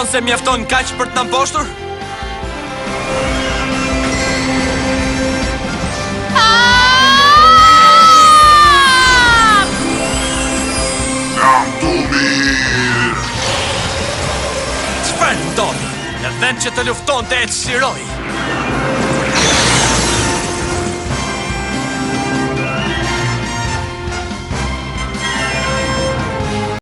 mendon se mjafton kaq për të na mposhtur? Çfarë ndodhi? Në vend që të luftonte e çliroi.